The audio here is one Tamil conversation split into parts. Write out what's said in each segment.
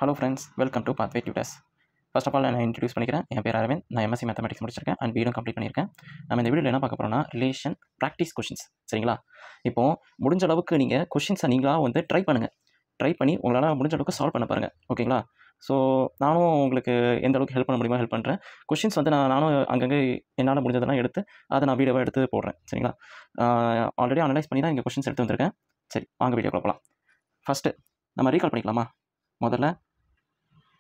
Hello friends, welcome to Pathway Tutors. First of all நான் இன்ட்ரடியூஸ் பண்ணிக்கிறேன். என் பேர் அரவிந்த். நான் எம்எஸ்சி மேத்தமெட்டிக்ஸ் முடிச்சிருக்கேன் அண்ட் பிஎடும் கம்ப்ளீட் பண்ணியிருக்கேன். நம்ம இந்த வீடியோவில் என்ன பார்க்க போகிறோம்னா ரிலேஷன் ப்ராக்டிஸ் கொஷின்ஸ். சரிங்களா? இப்போது முடிஞ்ச அளவுக்கு நீங்கள் கொஷின்ஸை நீங்களாக வந்து ட்ரை பண்ணுங்கள். ட்ரை பண்ணி உங்களால் முடிஞ்ச அளவுக்கு சால்வ் பண்ண பாருங்கள். ஓகேங்களா? ஸோ நானும் உங்களுக்கு எந்த அளவுக்கு ஹெல்ப் பண்ண முடியுமோ ஹெல்ப் பண்ணுறேன். கொஷின்ஸ் வந்து நானும் அங்கங்கே என்னால் முடிஞ்சதெல்லாம் எடுத்து அதை நான் வீடியோவாக எடுத்து போடுறேன். சரிங்களா? ஆல்ரெடி அனலைஸ் பண்ணி தான் இங்கே கொஷின்ஸ் எடுத்து வந்திருக்கேன். சரி, வாங்க வீடியோக்குள்ள போகலாம். ஃபஸ்ட்டு நம்ம ரீகால் பண்ணிக்கலாமா? முதல்ல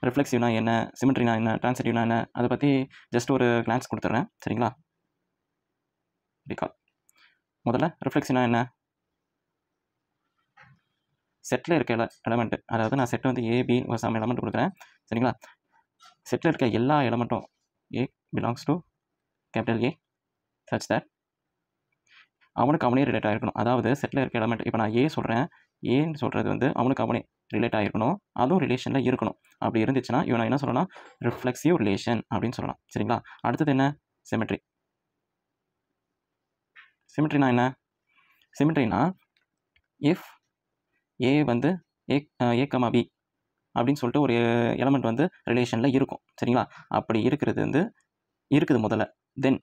ரிஃப்ளெக்சிவ்னா என்ன, சிமெட்ரினா என்ன, ட்ரான்சிட்டிவ்னா என்ன, அதை பற்றி ஜஸ்ட் ஒரு கிளான்ஸ் கொடுத்துட்றேன். சரிங்களா? ரீகால். முதல்ல ரிஃப்ளெக்சிவ்னா என்ன? செட்டில் இருக்க எலமெண்ட்டு, அதாவது நான் செட் வந்து ஏபி ஒரு சம் எலமெண்ட் கொடுக்குறேன். சரிங்களா? செட்டில் இருக்க எல்லா எலமெண்ட்டும் A belongs to capital A such that அவனுக்கு அவனே ரிலேட் ஆகிருக்கணும். அதாவது செட்டில் இருக்க எலமெண்ட், இப்போ நான் ஏ சொல்கிறேன், ஏன்னு சொல்கிறது வந்து அவனுக்கு அவனே ரிலேட் ஆகிருக்கணும், அதுவும் ரிலேஷனில் இருக்கணும். அப்படி இருந்துச்சுன்னா இவனை என்ன சொல்லலாம்? ரிஃப்ளெக்சிவ் ரிலேஷன் அப்படின்னு சொல்லலாம். சரிங்களா? அடுத்தது என்ன? சிமெட்ரி. சிமெட்ரினா என்ன? சிமெட்ரினா இஃப் ஏ வந்து ஏ கமா பி அப்படின்னு சொல்லிட்டு ஒரு எலமெண்ட் வந்து ரிலேஷனில் இருக்கும். சரிங்களா? அப்படி இருக்கிறது வந்து இருக்குது முதல்ல. தென்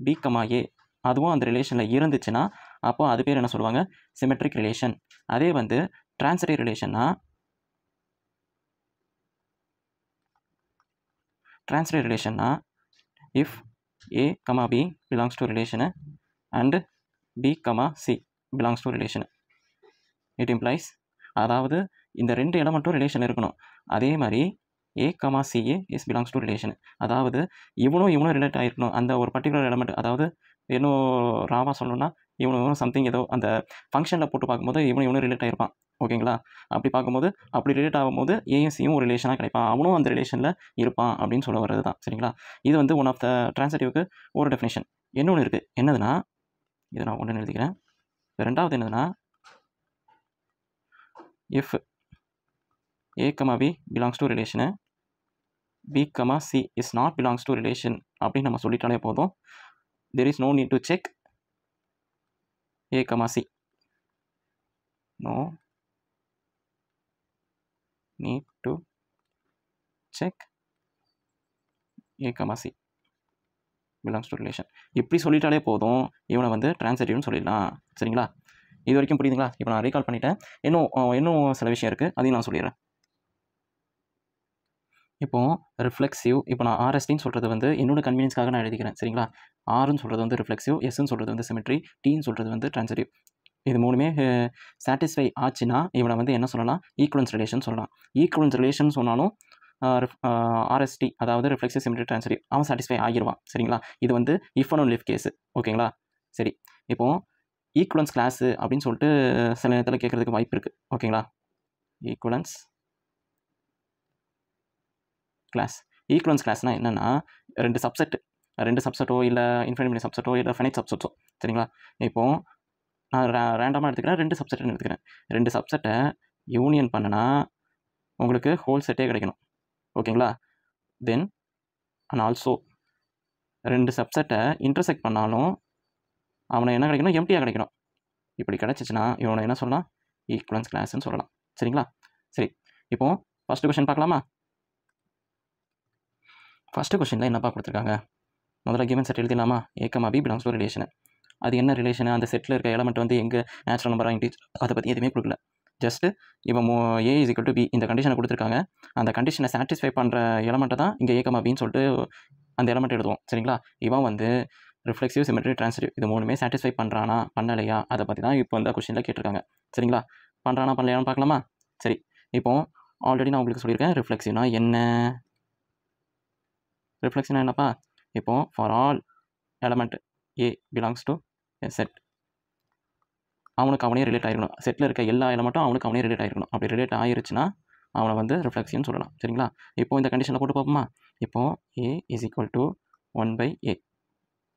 பி கமா ஏ அதுவும் அந்த ரிலேஷனில் இருந்துச்சுன்னா அப்போ அது பேர் என்ன சொல்லுவாங்க? Symmetric relation. அதே வந்து ட்ரான்சிட்டிவ் ரிலேஷன்னா if A comma B belongs to relation and B comma C belongs to relation. It implies, அதாவது இந்த ரெண்டு எலமெண்ட்டும் ரிலேஷன் இருக்கணும். அதே மாதிரி A comma C A is belongs to relation, அதாவது இவனும் ரிலேட் ஆகிருக்கணும் அந்த ஒரு பர்டிகுலர் எலமெண்ட். அதாவது இன்னும் ராவாக சொல்லணும்னா இவனும் சம்திங் ஏதோ அந்த ஃபங்க்ஷனில் போட்டு பார்க்கும்போது இவனும் ரிலேட் ஆகிருப்பான். ஓகேங்களா? அப்படி பார்க்கும்போது அப்படி ரிலேட் ஆகும்போது ஏயும் சியும் ஒரு ரிலேஷனாக கிடைப்பான், அவனும் அந்த ரிலேஷனில் இருப்பான் அப்படின்னு சொல்ல வர்றது தான். சரிங்களா? இது வந்து ஒன் ஆஃப் த ட்ரான்சிட்டிவ்க்கு ஒரு டெஃபினேஷன். இன்னொன்று இருக்குது, என்னதுன்னா இதை நான் ஒன்று எழுதிக்கிறேன். ரெண்டாவது என்னதுன்னா if A comma B belongs to relation B comma C is not belongs to relation அப்படின்னு நம்ம சொல்லிட்டாலே போதும். There is no need to check A comma C. No need to check A comma C belongs to relation. இப்படி சொல்லிட்டாலே போதும், இவனை வந்து ட்ரான்சிட்டிவ்னு சொல்லிடலாம். சரிங்களா? இது வரைக்கும் புரியுதுங்களா? இப்போ நான் ரீகால் பண்ணிட்டேன். இன்னும் சில விஷயம் இருக்குது, அதையும் நான் சொல்லிடுறேன். இப்போது ரிஃப்ளெக்சிவ், இப்போ நான் ஆர்எஸ்டின்னு சொல்கிறது வந்து என்னோட கன்வீனியன்ஸ்க்காக நான் எழுதிக்கிறேன். சரிங்களா? ஆர்ன்னு சொல்கிறது வந்து ரிஃப்ளெக்சிவ், எஸ்ன்னு சொல்கிறது வந்து சிமெட்ரி, டீன்னு சொல்கிறது வந்து ட்ரான்சிட்டிவ். இது மூணுமே சாட்டிஸ்ஃபை ஆச்சுன்னா இவனை வந்து என்ன சொல்லலாம்? ஈக்குவலன்ஸ் ரிலேஷன் சொல்லலாம். ஈக்குவலன்ஸ் ரிலேஷன் சொன்னாலும் ஆர்எஸ்டி, அதாவது ரிஃப்ளெக்சிவ், சிமெட்ரி, ட்ரான்சிட்டிவ், அவன் சாட்டிஸ்ஃபை ஆகிடுவான். சரிங்களா? இது வந்து if and only if case. ஓகேங்களா? சரி, இப்போது ஈக்குவலன்ஸ் கிளாஸு அப்படின்னு சொல்லிட்டு சில நேரத்தில் கேட்குறதுக்கு வாய்ப்பு இருக்குது. ஓகேங்களா? ஈக்குவலன்ஸ் கிளாஸ்னால் என்னென்னா ரெண்டு சப்செட்டோ இல்லை இன்ஃபினிட் சப்செட்டோ இல்லை ஃபைனைட் சப்செட்டோ. சரிங்களா? இப்போது நான் ரேண்டமாக எடுத்துக்கிறேன், ரெண்டு சப்செட்டுன்னு எடுத்துக்கிறேன். ரெண்டு சப்செட்டை யூனியன் பண்ணனா உங்களுக்கு ஹோல் செட்டே கிடைக்கணும். ஓகேங்களா? தென் அண்ட் ஆல்சோ ரெண்டு சப்செட்டை இன்டர்செக்ட் பண்ணாலும் அவனை என்ன கிடைக்கணும்? எம்டியாக கிடைக்கணும். இப்படி கிடச்சிச்சின்னா இவனை என்ன சொல்லலாம்? ஈக்குவலன்ஸ் கிளாஸ்ன்னு சொல்லலாம். சரிங்களா? சரி, இப்போது ஃபஸ்ட்டு கொஷின் பார்க்கலாமா? ஃபஸ்ட்டு கொஷினில் என்னப்பா கொடுத்துருக்காங்க? முதல்ல கிவன் செட் எழுதிடலாமா? A comma B belongs to relation. அது என்ன ரிலேஷனு? அந்த செட்டில் இருக்க எலமெண்ட் வந்து எங்கே நேச்சுரல் நம்பராக இன்டீஜர், அதை பற்றி எதுவுமே கொடுக்கல. ஜஸ்ட்டு இவன் ஏ இஸ் ஈக்குவல் டு பி இந்த கண்டிஷனை கொடுத்துருக்காங்க. அந்த கண்டிஷனை சாட்டிஸ்ஃபை பண்ணுற எலமெண்ட்டை தான் இங்கே ஏ கமா பின்னு சொல்லிட்டு அந்த எலமெண்ட் எழுதுவோம். சரிங்களா? இவன் வந்து ரிஃப்ளெக்சிவ், சிமெட்ரி, ட்ரான்சிட்டிவ் இது மூணுமே சாட்டிஸ்ஃபை பண்ணுறானா பண்ணலையா அதை பற்றி தான் இப்போ இந்த கொஷினில் கேட்டிருக்காங்க. சரிங்களா? பண்ணுறானா பண்ணலையான்னு பார்க்கலாமா? சரி, இப்போது ஆல்ரெடி நான் உங்களுக்கு சொல்லியிருக்கேன் ரிஃப்ளெக்சிவ்னா என்ன. ரிஃப்ளெக்ஷனா என்னப்பா? இப்போது for all element A belongs to a set, அவனுக்கு அவனே ரிலேட் ஆகிருக்கணும். செட்டில் இருக்க எல்லா எலமெண்ட்டும் அவனுக்கு அவனே ரிலேட் ஆகிருக்கணும். அப்படி ரிலேட் ஆகிருச்சுன்னா அவனை வந்து ரிஃப்ளெக்ஷன் சொல்லலாம். சரிங்களா? இப்போது இந்த கண்டிஷனில் போட்டு பார்ப்போமா? இப்போது ஏ இஸ் ஈக்குவல் டு 1/a.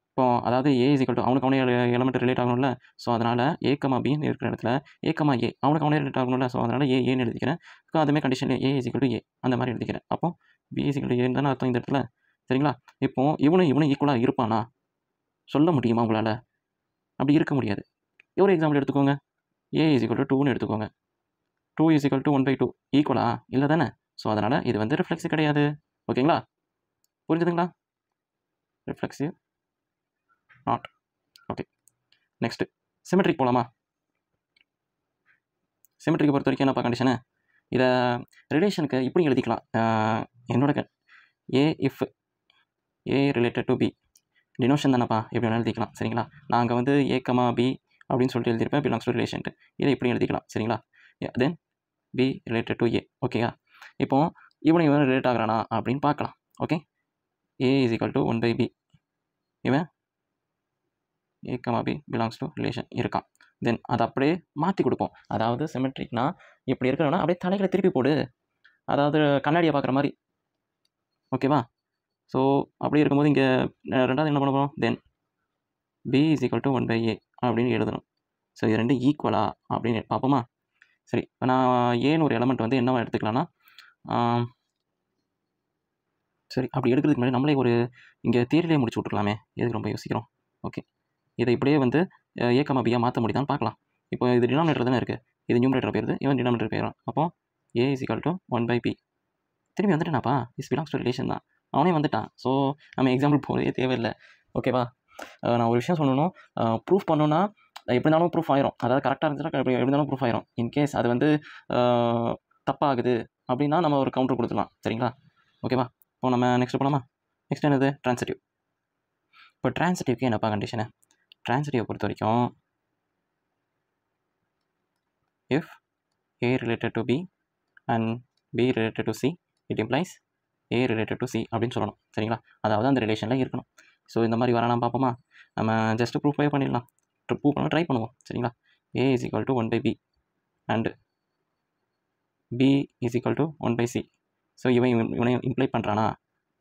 இப்போது அதாவது ஏ இஸ் ஈக்குவல் டு அவனுக்கு அவனே எலமெண்ட் ரிலேட் ஆகணும்ல. ஸோ அதனால் ஏ கமா பின்னு இருக்கிற இடத்துல ஏ கமா ஏ அவனுக்கு அவனே ரிலேட் ஆகணும்ல. ஸோ அதனால் ஏன்னு எழுதிக்கிறேன். அதுமாதிரி கண்டிஷனில் ஏ இஸ் ஈக்குவல் டு ஏ அந்த மாதிரி எழுதிக்கிறேன். அப்போ பி இஸ் ஈக்குவல் டு ஏன்னு தானே அர்த்தம் இந்த இடத்துல. சரிங்களா? இப்போது இவனும் ஈக்குவலாக இருப்பானா? சொல்ல முடியுமா உங்களால்? அப்படி இருக்க முடியாது. ஒரு எக்ஸாம்பிள் எடுத்துக்கோங்க. ஏ இஸ் ஈக்குவல் டு 2ன்னு எடுத்துக்கோங்க. 2 இஸ் ஈக்குவல் டு 1/2 ஈக்குவலா இல்லை தானே? ஸோ அதனால் இது வந்து ரிஃப்ளெக்ஸிவ் கிடையாது. ஓகேங்களா? புரிஞ்சுதுங்களா? Reflexive not. Okay, next symmetric போகலாமா? சிமெட்ரிக்கை பொறுத்த வரைக்கும் என்னப்பா கண்டிஷனு? இதை ரிலேஷனுக்கு இப்படி எழுதிக்கலாம். என்னோட A if A related to B denotation தானேப்பா, எப்படி வேணாலும் எழுதிக்கலாம். சரிங்களா? நான் அங்கே வந்து ஏ கமா பி அப்படின்னு சொல்லிட்டு எழுதியிருப்பேன், பிலாங்ஸ் டு ரிலேஷன்ட்டு. இதை இப்படி எழுதிக்கலாம். சரிங்களா? Then B related to A. ஓகேயா? இப்போது இவன் ரிலேட் ஆகிறானா அப்படின்னு பார்க்கலாம். Okay, A is equal to 1/b. இவன் A comma B belongs to relation இருக்கான். தென் அதை அப்படியே மாற்றி கொடுப்போம். அதாவது சிமெட்ரிக்னா இப்படி இருக்கிறோன்னா அப்படியே தலைகளை திருப்பி போடு, அதாவது கண்ணாடியை பார்க்குற மாதிரி. ஓகேவா? ஸோ அப்படி இருக்கும்போது இங்கே ரெண்டாவது என்ன பண்ண போகிறோம்? Then B is equal to 1/a அப்படின்னு எழுதணும். ஸோ இது ரெண்டு ஈக்குவலா அப்படின்னு பார்ப்போமா? சரி, இப்போ நான் ஏன்னு ஒரு எலமெண்ட் வந்து என்னவா எடுத்துக்கலாம்னா, சரி அப்படி எடுக்கிறதுக்கு முன்னாடி நம்மளே ஒரு இங்கே தியரிலே முடிச்சு விட்ருக்கலாமே, எதுக்கு ரொம்ப யோசிக்கிறோம்? ஓகே, இதை இப்படியே வந்து ஏ கமா பியாக மாற்ற முடியுதான்னு பார்க்கலாம். இப்போ இது டினாமினேட்டர் தானே இருக்குது, இது நியூமரேட்டர் போயிருது, இவன் டினாமினேட்டர் போயிடும். அப்போ A is equal to 1/b. திரும்பி வந்துட்டானாப்பா, இஸ் பிலாங்ஸ் டு ரிலேஷன் தான், அவனே வந்துட்டான். ஸோ நம்ம எக்ஸாம்பிள் போகிறதே தேவையில்லை. ஓகேவா? நான் ஒரு விஷயம் சொல்லணும், ப்ரூஃப் பண்ணணுன்னா எப்படி இருந்தாலும் ப்ரூஃப் ஆயிரும். அதாவது கரெக்டாக இருந்துச்சுன்னா எப்படி இருந்தாலும் ப்ரூஃப் ஆயிரும். இன்கேஸ் அது வந்து தப்பாகுது அப்படின்னா நம்ம ஒரு கவுண்டர் கொடுத்துக்கலாம். சரிங்களா? ஓகேவா? இப்போ நம்ம நெக்ஸ்ட் போகலாமா? நெக்ஸ்ட் என்னது? ட்ரான்சிட்டிவ். இப்போ ட்ரான்சிட்டிவ்க்கு என்னப்பா கண்டிஷனு? ட்ரான்சிட்டிவை பொறுத்த வரைக்கும் if A related to B and B related to C it implies A related to C அப்படின்னு சொல்லணும். சரிங்களா? அதாவது அந்த ரிலேஷனில் இருக்கணும். ஸோ இந்த மாதிரி வரலாம் பார்ப்போமா? நம்ம ஜஸ்ட்டு ப்ரூஃபே பண்ணிடலாம். ப்ரூவ் பண்ண ட்ரை பண்ணுவோம். சரிங்களா? A is equal to 1/b and B is equal to 1/c. So இவனை இம்ப்ளை பண்ணுறானா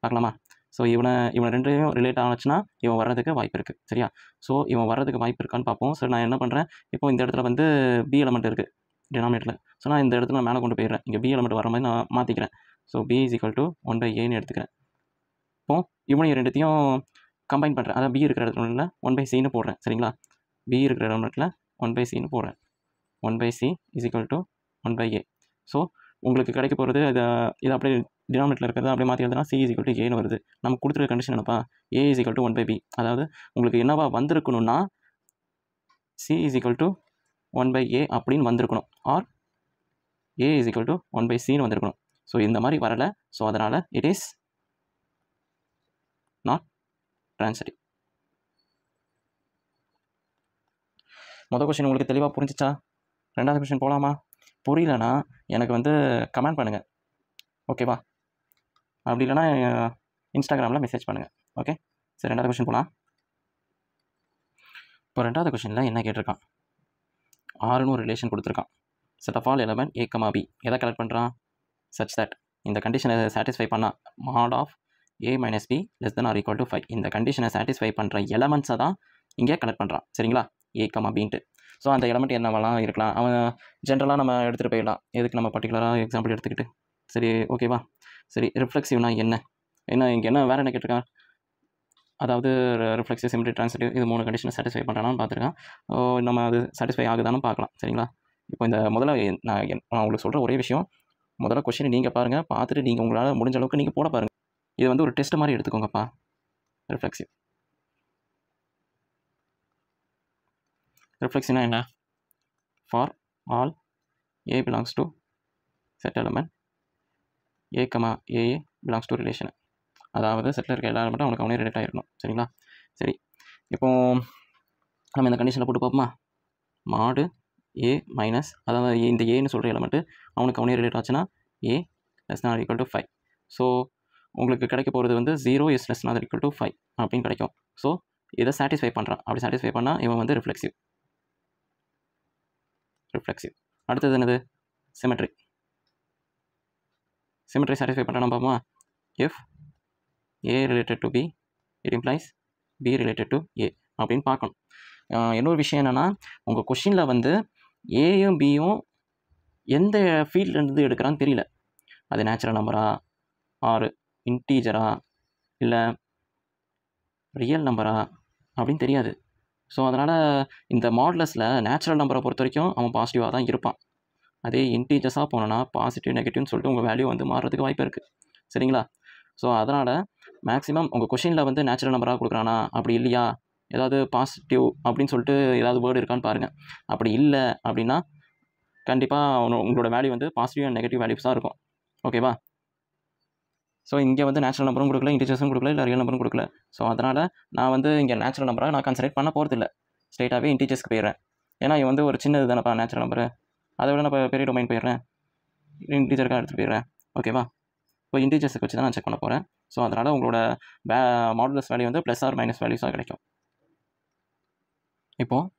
பார்க்கலாமா? ஸோ இவனை ரெண்டையும் ரிலேட் ஆச்சுன்னா இவன் வர்றதுக்கு வாய்ப்பு இருக்குது. சரியா? ஸோ இவன் வர்றதுக்கு வாய்ப்பு இருக்கான்னு பார்ப்போம். ஸோ நான் என்ன பண்ணுறேன், இப்போ இந்த இடத்துல வந்து பி எலமெண்ட் இருக்குது டினாமினேட்டரில். ஸோ நான் இந்த இடத்துல மேலே கொண்டு போயிடுறேன், இங்கே பி எலமெண்ட் வர மாதிரி நான் மாற்றிக்கிறேன். So B is equal to 1/aன்னு எடுத்துக்கிறேன். இப்போ இவனையும் ரெண்டுத்தையும் கம்பைன் பண்ணுறேன், அதாவது பி இருக்கிற இடத்துல 1/cன்னு போடுறேன். சரிங்களா? பி இருக்கிற இடத்துல 1/cன்னு போடுறேன். 1/c is equal to 1/a. So உங்களுக்கு கிடைக்க போகிறது இது அப்படியே டினாமினேட்டரில் இருக்கிறது அப்படியே மாற்றி எழுதுனா சி இஸ் ஈக்குவல் டு ஏன்னு வருது. நம்ம கொடுத்துருக்க கண்டிஷன் என்னப்பா? A is equal to 1/b. அதாவது உங்களுக்கு என்னவா வந்திருக்கணும்னா C is equal to 1/a அப்படின்னு வந்திருக்கணும், or A is equal to 1/cன்னு வந்திருக்கணும். ஸோ இந்த மாதிரி வரலை. ஸோ அதனால் இட் இஸ் நாட் ட்ரான்சிட்டிவ். மொதல் கொஸ்டின் உங்களுக்கு தெளிவாக புரிஞ்சிச்சா? ரெண்டாவது கொஸ்டின் போகலாமா? புரியலனா எனக்கு வந்து கமெண்ட் பண்ணுங்கள். ஓகேவா? அப்படி இல்லைனா இன்ஸ்டாகிராமில் மெசேஜ் பண்ணுங்கள். ஓகே, சரி ரெண்டாவது கொஸ்டின் போகலாம். இப்போ ரெண்டாவது கொஸ்டினில் என்ன கேட்டிருக்கான்? ஆறுன்னு ஒரு ரிலேஷன் கொடுத்துருக்கான். Set of all element A comma B எதை கலெக்ட் பண்ணுறான்? சச் தட் இந்த கண்டிஷனை சாட்டிஸ்ஃபை பண்ணால் mod of A minus B less than or equal to 5. இந்த கண்டிஷனை சாட்டிஸ்ஃபை பண்ணுற எலமெண்ட்ஸை தான் இங்கே கலெக்ட் பண்ணுறான். சரிங்களா? ஏ கமா பின்ட்டு. ஸோ அந்த எலமெண்ட் என்னவெல்லாம் இருக்கலாம், அவன் ஜென்ரலாக நம்ம எடுத்துகிட்டு போயிடலாம், எதுக்கு நம்ம பர்டிகுலராக எக்ஸாம்பிள் எடுத்துக்கிட்டு. சரி ஓகேவா? சரி, ரிஃப்ளெக்சிவ்னா என்ன இங்கே என்ன வேறு என்ன கேட்டிருக்கான்? அதாவது ரிஃப்ளெக்சிவ், சிமெட்ரி, ட்ரான்சிட்டிவ் இது 3 கண்டிஷனை சாட்டிஸ்ஃபை பண்ணுறான்னு பார்த்துருக்கான். நம்ம அது சாட்டிஸ்ஃபை ஆகுதான்னு பார்க்கலாம். சரிங்களா? இப்போ இந்த முதல்ல நான் உங்களுக்கு சொல்கிற ஒரே விஷயம், முதல்ல கொஸ்டினை நீங்கள் பாருங்கள், பார்த்துட்டு நீங்கள் உங்களால் முடிஞ்ச அளவுக்கு நீங்கள் போட பாருங்கள். இது வந்து ஒரு டெஸ்ட் மாதிரி எடுத்துக்கோங்கப்பா. ரிஃப்ளெக்சிவ்னா என்ன? For all A belongs to set element A comma A belongs to relation. அதாவது செட்டில் இருக்க எல்லா எலமெண்ட்டும் அவனுக்கு அவனே ரிலேட் ஆகிருக்கணும். சரிங்களா? சரி, இப்போ நம்ம இந்த கண்டிஷனில் போட்டு பார்ப்போமா? மாடு ஏ மைனஸ், அதாவது இந்த ஏன்னு சொல்கிற எலமெண்ட்டு அவனுக்கு அவனே ரிலேட் ஆச்சுன்னா A less or equal to 5. So உங்களுக்கு கிடைக்க போகிறது வந்து 0 is less or equal to 5 அப்படின்னு கிடைக்கும். ஸோ இதை சாட்டிஸ்ஃபை பண்ணுறான். அப்படி சாட்டிஸ்ஃபை பண்ணால் இவன் வந்து ரிஃப்ளெக்சிவ். அடுத்தது என்னது? சிமெட்ரி சாட்டிஸ்ஃபை பண்ணுறான் பார்ப்போமா? If A related to B it implies B related to A அப்படின்னு பார்க்கணும். இன்னொரு விஷயம் என்னென்னா, உங்கள் கொஷினில் வந்து ஏயும் பியும் எந்த ஃபீல்ட்லேருந்து எடுக்கிறான்னு தெரியல. அது நேச்சுரல் நம்பரா, ஆர் இன்டீஜரா, இல்லை ரியல் நம்பரா அப்படின்னு தெரியாது. ஸோ அதனால் இந்த மாடுலஸில் நேச்சுரல் நம்பரை பொறுத்த வரைக்கும் அவன் பாசிட்டிவாக தான் இருப்பான். அதே இன்டீஜர்ஸாக போனோன்னா பாசிட்டிவ் நெகட்டிவ்னு சொல்லிட்டு உங்கள் வேல்யூ வந்து மாறுறதுக்கு வாய்ப்பு இருக்குது. சரிங்களா? ஸோ அதனால் மேக்ஸிமம் உங்கள் கொஷினில் வந்து நேச்சுரல் நம்பராக கொடுக்குறானா, அப்படி இல்லையா ஏதாவது பாசிட்டிவ் அப்படின்னு சொல்லிட்டு ஏதாவது வேர்டு இருக்கான்னு பாருங்கள். அப்படி இல்லை அப்படின்னா கண்டிப்பாக உங்களோட வேல்யூ வந்து பாசிட்டிவ் அண்ட் நெகட்டிவ் வேல்யூஸ் தான் இருக்கும். ஓகேவா? ஸோ இங்கே வந்து நேச்சுரல் நம்பரும் கொடுக்கல, இன்டிஜர்ஸும் கொடுக்கல, இல்லை ரியல் நம்பரும் கொடுக்கல. ஸோ அதனால் நான் வந்து இங்கே நேச்சுரல் நம்பராக நான் கன்சிடர் பண்ண போகிறதில்ல. ஸ்ட்ரெயிட்டாகவே இன்டிஜர்ஸ்க்கு போயிடுறேன். ஏன்னா இது வந்து ஒரு சின்னது தானேப்பா நேச்சுரல் நம்பரு. அதை விட நான் பெரிய டொமைன் போயிடுறேன், இன்டிஜருக்காக எடுத்துகிட்டு போயிடுறேன். ஓகேவா? இப்போ இன்டிஜர்ஸுக்கு வச்சு தான் நான் செக் பண்ண போகிறேன். ஸோ அதனால் உங்களோட மாடுலஸ் வேல்யூ வந்து ப்ளஸ் ஆர் மைனஸ் வேல்யூஸாக கிடைக்கும். இப்போது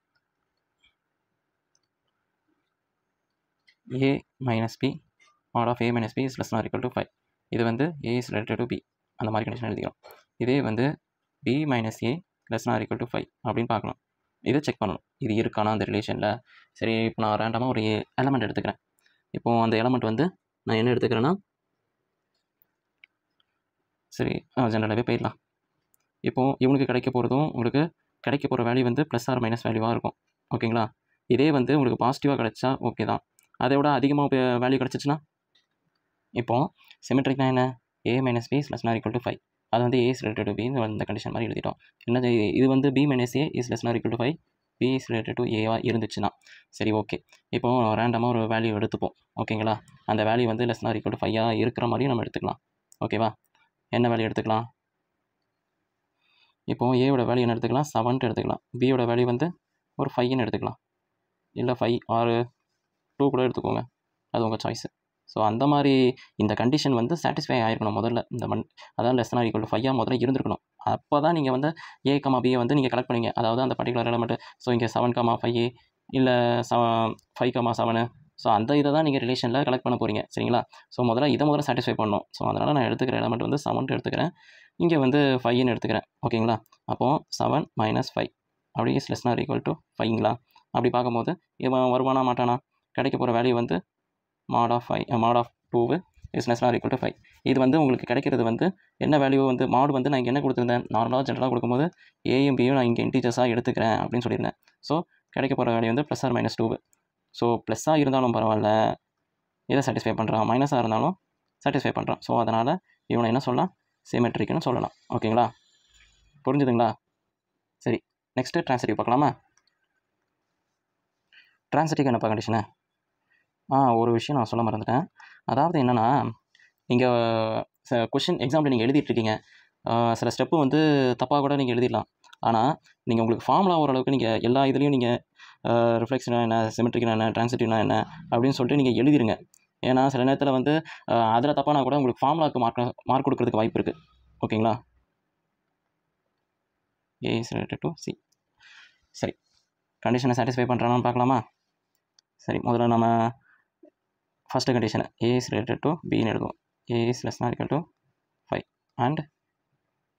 a minus b mod of a minus b is less than or equal to 5. இது வந்து a is related to b அந்த மாதிரி கண்டிஷன் எழுதிக்கிறோம். இதே வந்து b minus a less than or equal to 5 அப்படின்னு பார்க்கணும். இதை செக் பண்ணணும், இது இருக்கானா அந்த ரிலேஷனில். சரி, இப்போ நான் ரேண்டமாக ஒரு எலமெண்ட் எடுத்துக்கிறேன். இப்போது அந்த எலமெண்ட் வந்து நான் என்ன எடுத்துக்கிறேன்னா, சரி ஜென்ரலாகவே போயிடலாம். இப்போது இவனுக்கு கிடைக்க போகிறதும் உங்களுக்கு கிடைக்க போகிற வேல்யூ வந்து ப்ளஸ் ஆர் மைனஸ் வேல்யூவாக இருக்கும். ஓகேங்களா? இதே வந்து உங்களுக்கு பாசிட்டிவாக கிடைச்சா ஓகே தான். அதை விட அதிகமாக வேல்யூ கிடச்சிச்சின்னா, இப்போது சிமெட்ரிக்னா என்ன, a minus b is less or equal to 5. அது வந்து a is related to b இந்த கண்டிஷன் மாதிரி எழுதிட்டோம். என்ன இது வந்து b minus a is less or equal to 5, b is related to a இருந்துச்சுன்னா சரி ஓகே. இப்போது ரேண்டமாக ஒரு வேல்யூ எடுத்துப்போம். ஓகேங்களா? அந்த வேல்யூ வந்து லெஸ் ஆர் ஈக்குவல் டு 5 இருக்கிற மாதிரியும் நம்ம எடுத்துக்கலாம். ஓகேவா? என்ன வேல்யூ எடுத்துக்கலாம்? இப்போது ஏயோட வேல்யூ என்ன எடுத்துக்கலாம், 7 எடுத்துக்கலாம். பியோட வேல்யூ வந்து ஒரு 5ன்னு எடுத்துக்கலாம். இல்லை 5 ஆர் 2 கூட எடுத்துக்கோங்க, அது உங்கள் சாய்ஸு. ஸோ அந்த மாதிரி இந்த கண்டிஷன் வந்து சாட்டிஸ்ஃபை ஆகிருக்கணும் முதல்ல. அதாவது லெஸ் ஆர் ஈக்குவல் டு 5 முதல்ல இருந்திருக்கணும். அப்போ தான் நீங்கள் வந்து a, bயை வந்து நீங்கள் கலெக்ட் பண்ணுவீங்க. அதாவது அந்த பர்டிகுலர் எலமெண்ட்டு. ஸோ இங்கே 7, 5 இல்லை 5, 7. ஸோ அந்த இதை தான் நீங்கள் ரிலேஷனில் கலெக்ட் பண்ண போகிறீங்க. சரிங்களா? ஸோ முதல்ல சாட்டிஸ்ஃபை பண்ணணும். ஸோ அதனால் நான் எடுத்துக்கிற எலமெண்ட் வந்து 7 எடுத்துக்கிறேன். இங்கே வந்து 5ன்னு எடுத்துக்கிறேன். ஓகேங்களா? அப்போது 7 மைனஸ் 5 அப்படி is less or equal to 5ங்களா? அப்படி பார்க்கும்போது இவன் வருவானா மாட்டானா? கிடைக்க போகிற வேல்யூ வந்து mod of 2 is less or equal to 5. இது வந்து உங்களுக்கு கிடைக்கிறது வந்து என்ன வேல்யூ வந்து மாடு வந்து நான் இங்கே என்ன கொடுத்துருந்தேன், நார்மலாக ஜென்ரலாக கொடுக்கும்போது ஏயும் பியும் நான் இங்கே இன்டீஜர்ஸாக எடுத்துக்கிறேன் அப்படின்னு சொல்லியிருந்தேன். ஸோ கிடைக்க போகிற வேல்யூ வந்து ப்ளஸ் ஆர் மைனஸ் 2. ஸோ ப்ளஸ்ஸாக இருந்தாலும் பரவாயில்ல, எதை சாட்டிஸ்ஃபை பண்ணுறான், மைனஸாக இருந்தாலும் சாட்டிஸ்ஃபை பண்ணுறான். ஸோ அதனால் இவனை என்ன சொல்லலாம், சிமெட்ரிக்னு சொல்லலாம். ஓகேங்களா? புரிஞ்சுதுங்களா? சரி, நெக்ஸ்ட்டு ட்ரான்சிட்டிவ் பார்க்கலாமா? ட்ரான்சிட்டிவ் என்னப்பா கண்டிஷனு? ஒரு விஷயம் நான் சொல்ல மறந்துட்டேன். அதாவது என்னென்னா, நீங்கள் கொஷின் எக்ஸாம்பிள் நீங்கள் எழுதிட்டுருக்கீங்க, சில ஸ்டெப்பு வந்து தப்பாக கூட நீங்கள் எழுதிடலாம். ஆனால் நீங்கள் உங்களுக்கு ஃபார்முலா ஓரளவுக்கு நீங்கள் எல்லா இதுலேயும் நீங்கள் ரிஃப்ளெக்ஷனா என்ன, சிமெட்ரிக்னா என்ன, ட்ரான்சிட்டிவ்னா என்ன அப்படின்னு சொல்லிட்டு நீங்கள் எழுதிருங்க. ஏன்னா சில நேரத்தில் வந்து அதில் தப்பானா கூட உங்களுக்கு ஃபார்முலாவுக்கு மார்க் கொடுக்கறதுக்கு வாய்ப்பு இருக்குது. ஓகேங்களா? a is related to c. சரி, கண்டிஷனை சாட்டிஸ்ஃபை பண்ணுறானான்னு பார்க்கலாமா? சரி, முதல்ல நம்ம ஃபஸ்ட்டு கண்டிஷனை a is related to bன்னு எடுக்கும். a is less than or equal to 5 and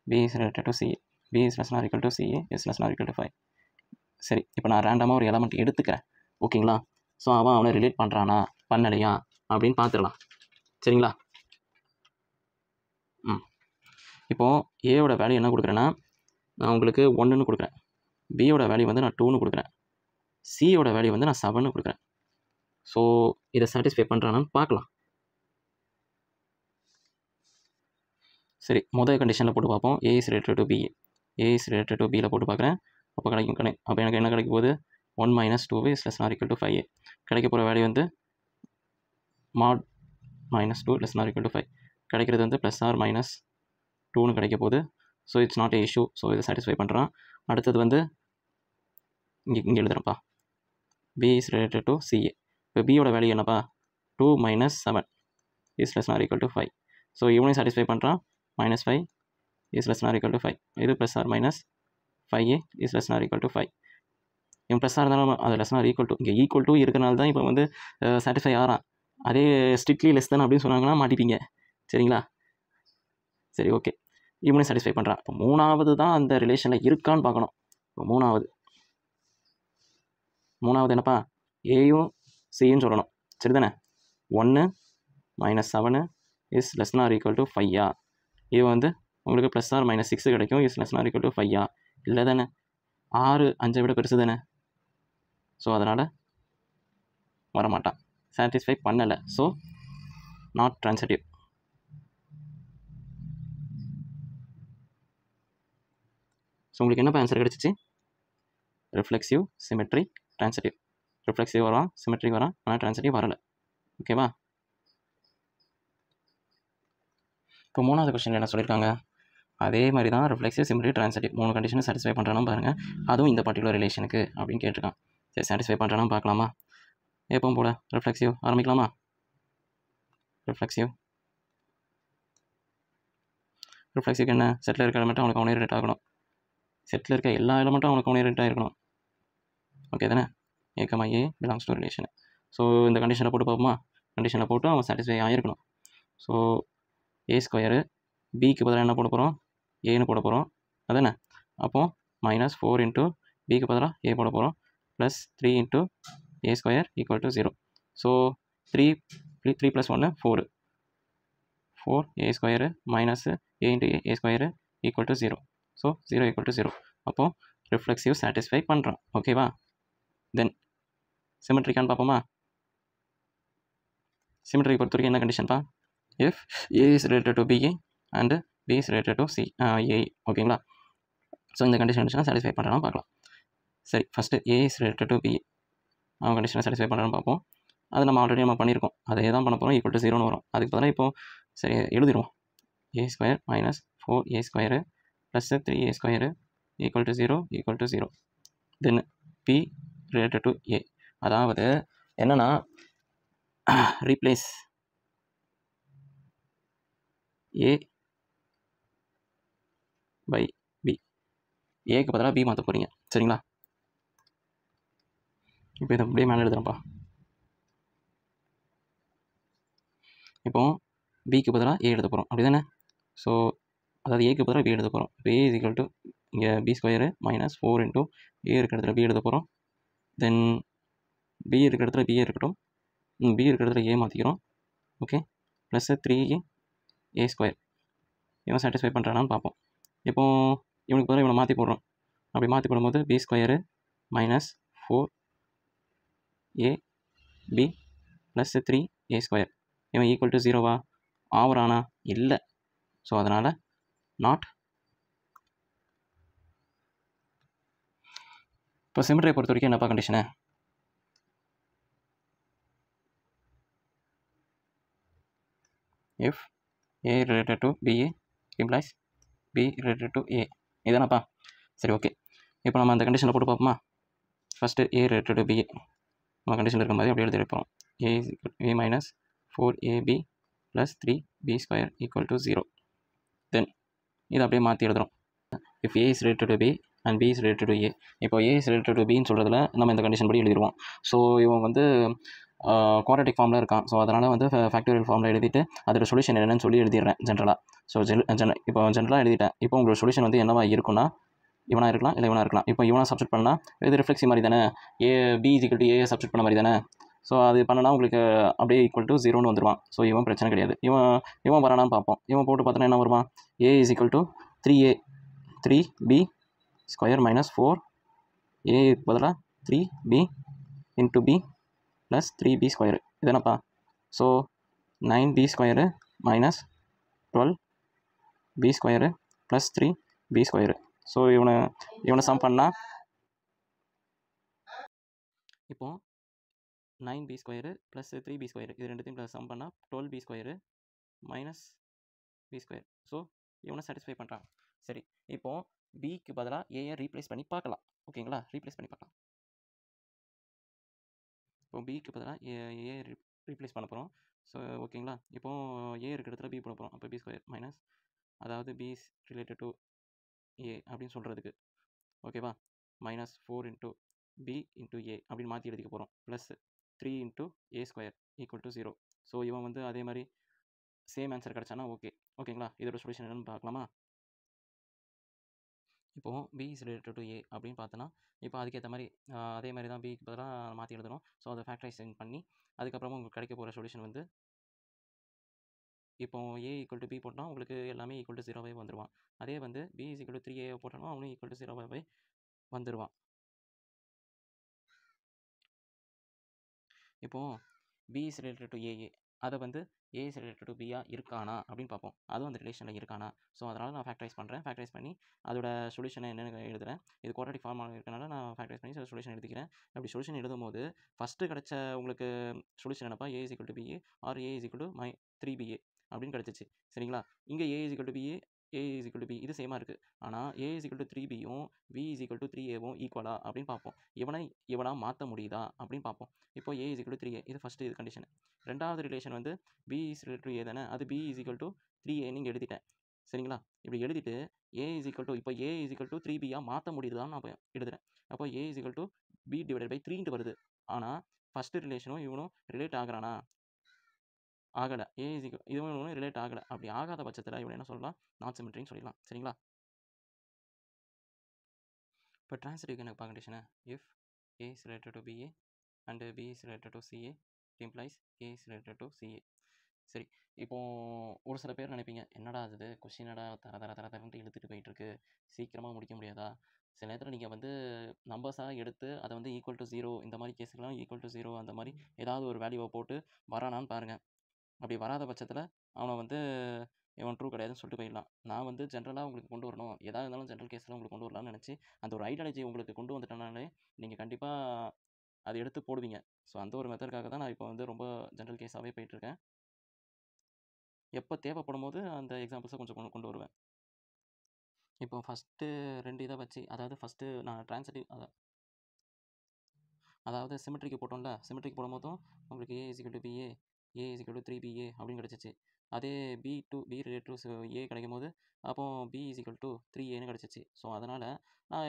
b is related to c. b is less than or equal to c is less than or equal to 5. சரி, இப்போ நான் ரேண்டமாக ஒரு எலமெண்ட் எடுத்துக்கிறேன். ஓகேங்களா? ஸோ அவனை ரிலேட் பண்ணுறானா பண்ணலையா அப்படின்னு பார்த்துடலாம். சரிங்களா? இப்போது ஏயோட வேல்யூ என்ன கொடுக்குறேன்னா, நான் உங்களுக்கு 1ன்னு கொடுக்குறேன். பியோட வேல்யூ வந்து நான் 2ன்னு கொடுக்குறேன். சியோட வேல்யூ வந்து நான் 7ன்னு கொடுக்குறேன். ஸோ இதை சாட்டிஸ்ஃபை பண்ணுறானான்னு பார்க்கலாம். சரி, முதல் கண்டிஷனில் போட்டு பார்ப்போம். a is related to b. a is related to bயில் போட்டு பார்க்குறேன். அப்போ எனக்கு என்ன கிடைக்க போகுது, 1 minus 2 is less or equal to 5. கிடைக்க போகிற வேல்யூ வந்து mod minus 2 less or equal to 5. கிடைக்கிறது வந்து ப்ளஸ் ஆர் மைனஸ் 2ன்னு கிடைக்க போகுது. So it's not a issue. So இதை சாட்டிஸ்ஃபை பண்ணுறான். அடுத்தது வந்து இங்கே எழுதுறப்பா, b is related to ca. இப்போ பியோட வேல்யூ என்னப்பா, 2 minus 7 is less or equal to 5. So இவனையும் சாட்டிஸ்ஃபை பண்ணுறான். Minus 5 is less or equal to 5. இது plus or minus 5a is less or equal to 5. இவன் ப்ளஸ்ஸாக இருந்தாலும் அது லெஸ் ஆர் ஈக்குவல் டு, இங்கே ஈக்குவல் டு இருக்கிறனால தான் இப்போ வந்து சாட்டிஸ்ஃபை ஆகிறான். அதே ஸ்ட்ரிக்ட்லி லெஸ் தான் அப்படின்னு சொன்னாங்கன்னா மாட்டிப்பீங்க. சரிங்களா? சரி, ஓகே, இவனையும் சாட்டிஸ்ஃபை பண்ணுறான். இப்போ மூணாவது தான் அந்த ரிலேஷனில் இருக்கான்னு பார்க்கணும். இப்போ மூணாவது என்னப்பா, ஏயும் சியும் சொல்லணும். சரி தானே? 1 minus 7 is less or equal to 5. இது வந்து உங்களுக்கு ப்ளஸ் ஆர் மைனஸ் 6 கிடைக்கும். Is less or equal to 5 இல்லை தானே? 6 5 விட பெருசு தானே? ஸோ அதனால் வரமாட்டான். சாட்டிஸ்ஃபை பண்ணலை. So not transitive. ஸோ உங்களுக்கு என்னப்பா ஆன்சர் கிடச்சிச்சு? Reflexive, symmetry, transitive. ரிஃப்ளெக்சிவ் வரான், சிமெட்ரி வரான், ஆனால் ட்ரான்சிட்டிவ் வரலை. ஓகேவா? இப்போ மூணாவது கொஸ்டின் என்ன சொல்லியிருக்காங்க? அதே மாதிரி தான் ரிஃப்ளெக்சிவ், சிமெட்ரி, ட்ரான்சிட்டிவ் 3 கண்டிஷனை சாட்டிஸ்ஃபை பண்ணுறானா பாருங்கள். அதுவும் இந்த பர்டிகுலர் ரிலேஷனுக்கு அப்படின்னு கேட்டிருக்கான். சரி, சாட்டிஸ்ஃபை பண்ணுறானா பார்க்கலாமா? எப்பவும் போல ரிஃப்ளெக்சிவ் ஆரம்பிக்கலாமா? ரிஃப்ளெக்சிவ்க்கு என்ன? செட்டில் இருக்க எலிமெண்ட்டும் அவனுக்கு அவனே ரிலேட் ஆகணும். செட்டில் இருக்க எல்லா எலிமெண்ட்டும் அவனுக்கு அவனே ரிலேட் ஆகிருக்கணும். ஓகே தானே? ஏ பிலாங்ஸ் டு ரிலேஷன். ஸோ இந்த கண்டிஷனை போட்டு பார்ப்போமா? கண்டிஷனை போட்டு அவன் சாட்டிஸ்ஃபை ஆகிருக்கணும். ஸோ ஏ ஸ்கொயரு, பிக்கு பதிலாக என்ன போட போகிறோம்? ஏன்னு போட போகிறோம். அதானே? அப்போது -4 இன்ட்டு பிக்கு பதிலாக ஏ போட போகிறோம். Plus 3 into A square equal to 0. So 3 + 1 4. 4 A square minus A into A square equal to 0. So 0 equal to 0. அப்போது ரிஃப்ளெக்சிவ் சாட்டிஸ்ஃபை பண்ணுறோம். ஓகேவா? தென் சிமெட்ரிக்கான்னு பார்ப்போமா? சிமெட்ரிக்கு பொறுத்த வரைக்கும் என்ன கண்டிஷன்ப்பா? If A is related to BA and B is related to A. ஓகேங்களா? ஸோ இந்த கண்டிஷனை சாட்டிஸ்ஃபை பண்ணுறான்னு பார்க்கலாம். சரி, first A is related to B A அவன் கண்டிஷனை சாட்டிஸ்ஃபை பண்ணுறான்னு பார்ப்போம். அது நம்ம ஆல்ரெடி பண்ணியிருக்கோம். அதே தான் பண்ண போகிறோம். ஈக்குவல் டு 0ன்னு வரும். அதுக்கு பதிலாக இப்போது சரி எழுதிடுவோம். A square minus 4 A square plus 3 A square equal to 0. Then B related to A. அதாவது என்னென்னா ரீப்ளேஸ் ஏ பை பி. ஏக்கு பதிலாக பி மாற்ற போகிறீங்க. சரிங்களா? இப்போ இதை அப்படியே மேலே எழுதுகிறேன்ப்பா. இப்போது பிக்கு பதிலாக ஏ எழுத போகிறோம். அப்படி தானே? ஸோ அதாவது ஏக்கு பதிலாக பி எழுத போகிறோம். இப்போ ஏ இஸ் ஈக்குவல் டு இங்கே பி ஸ்கொயரு -4 இன்ட்டு ஏ இருக்கிற இடத்துல பி எழுத போகிறோம். தென் பி இருக்கிற இடத்துல பிஏ இருக்கட்டும். பி இருக்கிற இடத்துல ஏ மாற்றிக்கிறோம். Okay, plus 3 A square. இவன் சாட்டிஸ்ஃபை பண்ணுறானான்னு பார்ப்போம். இப்போது இவனுக்கு பதிலாக இவனை மாற்றி போடுறோம். அப்படி மாற்றி போடும்போது B square -4 A B plus 3 A square. இவன் ஈக்குவல் டு 0வா? ஆவரானா? இல்லை. ஸோ அதனால் நாட். இப்போ சிமெட்ரியை பொறுத்த வரைக்கும் என்னப்பா கண்டிஷனு? If A related to B A implies B related to A. இதானப்பா? சரி, ஓகே. இப்போ நம்ம அந்த கண்டிஷனில் போட்டு பார்ப்போமா? First A related to B A நம்ம கண்டிஷன் இருக்க மாதிரி அப்படியே எழுதி வைப்போம். A minus 4ab plus 3b square equal to 0. Then இதை அப்படியே மாற்றி எழுதுகிறோம். If A is related to B and B is related to A. இப்போ ஏ இஸ் ரிலேட்டட் டு பின்னு சொல்கிறதுல நம்ம இந்த கண்டிஷன் படி எழுதிடுவோம். ஸோ இவன் வந்து குவாட்ரட்டிக் ஃபார்மில் இருக்கான். ஸோ அதனால் வந்து ஃபேக்டோரியல் ஃபார்மில் எழுதிட்டு அதோட சொல்யூஷன் என்னென்னு சொல்லி எழுதிடுறேன் ஜென்ரலாக. ஸோ இப்போ ஜென்ரலாக எழுதிட்டேன். இப்போ உங்களோட சொல்யூஷன் வந்து என்னவா இருக்குன்னா இவனாக இருக்கலாம், இல்லை இவனாக இருக்கலாம். இப்போ இவனாக சப்ஸ்டிட் பண்ணால் இது ரிஃப்ளெக்ஸிவ் மாதிரி தானே? A B equal to A substitute பண்ண மாதிரி தானே? ஸோ அது பண்ணனா உங்களுக்கு அப்படியே ஈக்குவல் டு 0ன்னு வந்துடுவான். ஸோ இவன் பிரச்சனை கிடையாது. இவன் வரானான்னு பார்ப்போம். இவன் போட்டு பார்த்தோன்னா என்ன வருவான்? A is equal to 3a 3b square minus 4a பதிலாக 3b into b plus 3b square. இது என்னப்பா? So 9b square minus 12b square plus 3b square. So இவனை சம் பண்ணால் இப்போது 9b square plus 3b square இது ரெண்டுத்தையும் ப்ளஸ் சம் பண்ணால் 12b square minus b square. So இவனை சாட்டிஸ்ஃபை பண்ணுறான். சரி, இப்போது பிக்கு பதிலாக ஏயை ரீப்ளேஸ் பண்ணி பார்க்கலாம். ஓகேங்களா? ரீப்ளேஸ் பண்ணி பார்க்கலாம். இப்போ பிக்கு பதிலாக ஏ ரீப்ளேஸ் பண்ண போகிறோம். ஸோ ஓகேங்களா? இப்போது ஏ இருக்கிற இடத்துல பி போட போகிறோம். அப்போ பி ஸ்கொயர் மைனஸ் அதாவது B is related to A அப்படின்னு சொல்கிறதுக்கு ஓகேவா? -4 இன்ட்டு பி இன்ட்டு ஏ அப்படின்னு மாற்றி எழுதிக்க போகிறோம். Plus 3 into A square equal to 0. So இவன் வந்து அதே மாதிரி சேம் ஆன்சர் கிடச்சானா ஓகேங்களா? இதோட சொல்யூஷன் என்னென்னு பார்க்கலாமா? இப்போது B is related to A அப்படின்னு பார்த்தோன்னா இப்போ அதுக்கேற்ற மாதிரி அதே மாதிரி தான் பிக்கு பதிலாக மாற்றி எழுதணும். ஸோ அதை ஃபேக்டரைசேஷன் பண்ணி அதுக்கப்புறமா உங்களுக்கு கிடைக்க போகிற சொல்யூஷன் வந்து இப்போ ஏ ஈக்குவல் டு பி போட்டால் உங்களுக்கு எல்லாமே ஈக்குவல் டு 0வாகவே வந்துடுவான். அதே வந்து B is equal to 3a போட்டோம்னா அவனும் ஈக்குவல் டு 0வாகவே வந்துடுவான். இப்போது பி இஸ் ரிலேட்டட் டு ஏஏ, அதை வந்து ஏ இஸ் ரிலேட்டட் டு பியா இருக்கானா அப்படின்னு பார்ப்போம். அதுவும் அந்த ரிலேஷனில் இருக்கானா. ஸோ அதனால் நான் ஃபேக்டரைஸ் பண்ணுறேன். ஃபேக்டரைஸ் பண்ணி அதோட சொல்யூஷனை என்னென்னு எழுதுறேன். இது குவாட்ரேட்டிக் ஃபார்மாக இருக்கனால நான் ஃபேக்டரைஸ் பண்ணி சொல்யூஷன் எழுதிக்கிறேன். அப்படி சொல்யூஷன் எழுதும் போது ஃபஸ்ட்டு கிடைச்ச உங்களுக்கு சொல்யூஷன் என்னப்பா, A is equal to B A or A is equal to 3BA அப்படின்னு கிடச்சிச்சு. சரிங்களா. இங்கே A is equal to B A, A is equal to B, இது சேமாக இருக்குது. ஆனால் ஏ இஸ் ஈக்குவல் டு 3Bயும் வி இஸ் ஈக்குவல் டு 3Aவும் ஈக்குவலா அப்படின்னு பார்ப்போம். இவனா மாற்ற முடியுதா அப்படின்னு பார்ப்போம். இப்போ A is equal to 3A, இது ஃபஸ்ட்டு இது கண்டிஷன். ரெண்டாவது ரிலேஷன் வந்து பி இஸ் ரிலேட்டட் டு ஏ தானே, அது B is equal to 3A நீங்கள் எழுதிட்டேன். சரிங்களா. இப்படி எழுதிட்டு ஏ இஸ் ஈக்குவல் டு, இப்போ ஏ இஸ் ஈக்குவல் டு 3Bயாக மாற்ற முடியுதான்னு நான் எழுதுறேன். அப்போ A is equal to B divided by 3 வருது. ஆனால் ஃபஸ்ட்டு ரிலேஷனும் இவனும் ரிலேட் ஆகிறானா, ஆகலை. ஏ இஸ் ஈக்குவல் இதுவும் ரிலேட் ஆகலை. அப்படி ஆகாத பட்சத்தில் இவனை என்ன சொல்லலாம், நாட் சிமெட்ரின்னு சொல்லிடலாம். சரிங்களா. இப்போ ட்ரான்சிட்டிவ்க்கு எனக்கு condition, if A is related to BA and B is related to சிஏ implies A is related to சிஏ. சரி, இப்போது ஒரு சில பேர் நினைப்பீங்க, என்னடா அது கொஸ்டினடா தரன்ட்டு இழுத்துட்டு போயிட்டுருக்கு, சீக்கிரமாக முடிக்க முடியாதா. சில நேரத்தில் நீங்கள் வந்து நம்பர்ஸாக எடுத்து அதை வந்து ஈக்குவல் டு 0 இந்த மாதிரி கேஸுக்கெலாம் ஈக்குவல் டு 0 அந்த மாதிரி ஏதாவது ஒரு வேல்யூவை போட்டு வரானான்னு பாருங்கள். அப்படி வராத பட்சத்தில் அவனை வந்து இவன் ட்ரூ கிடையாதுன்னு சொல்லிட்டு போயிடலாம். நான் வந்து ஜென்ரலாக உங்களுக்கு கொண்டு வரணும், எதாக இருந்தாலும் ஜென்ரல் கேஸில் உங்களுக்கு கொண்டு வரலாம்னு நினச்சி அந்த ஒரு ஐடியாலஜி உங்களுக்கு கொண்டு வந்துட்டனாலே நீங்கள் கண்டிப்பாக அதை எடுத்து போடுவீங்க. ஸோ அந்த ஒரு மெத்தடுக்காக தான் நான் இப்போ வந்து ரொம்ப ஜென்ரல் கேஸாகவே போயிட்டுருக்கேன். எப்போ தேவைப்படும் போது அந்த எக்ஸாம்பிள்ஸை கொஞ்சம் கொண்டு வருவேன். இப்போ ஃபஸ்ட்டு 2 இதை வச்சு, அதாவது ஃபஸ்ட்டு நான் ட்ரான்சிட்டிவ் அதாவது சிமெட்ரிக்கு போட்டோம்ல, சிமெட்ரிக்கு போடும் போதும் உங்களுக்கு A is equal to B A, A is equal to 3BA அப்படின்னு கிடச்சிச்சு. அதே பி ரிலேட்டிவ் ஏ கிடைக்கும் போது அப்போ பி இஸ் ஈக்குவல் டு 3Aன்னு கிடச்சிச்சு. ஸோ அதனால்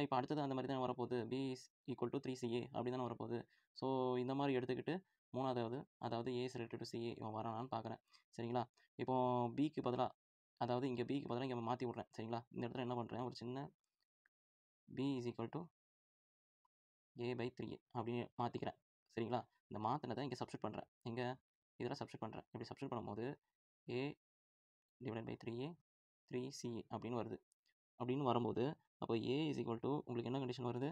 இப்போ அடுத்தது அந்த மாதிரி தான் வரப்போகுது, B is equal to 3CA அப்படி தானே வரப்போகுது. ஸோ இந்த மாதிரி எடுத்துக்கிட்டு மூணாவது, அதாவது ஏ இஸ் ரிலேட்டட் டு சிஏ இவன் வரானான்னு பார்க்குறேன். சரிங்களா. இப்போது பிக்கு பதிலாக, அதாவது இங்கே பிக்கு பதிலாக இங்கே மாற்றி விட்றேன். சரிங்களா. இந்த இடத்துல என்ன பண்ணுறேன், ஒரு சின்ன B is equal to A/3A அப்படின்னு மாற்றிக்கிறேன். சரிங்களா. இந்த மாற்றினதை இங்கே சப்ஸ்டியூட் பண்ணுறேன். இங்கே இதெல்லாம் சப்ஸ்டியூட் பண்ணுறேன். இப்படி சப்ஸ்டியூட் பண்ணும்போது A divide by 3A 3CA அப்படின்னு வருது. அப்படின்னு வரும்போது அப்போ A இஸ் ஈக்குவல் டு உங்களுக்கு என்ன கண்டிஷன் வருது,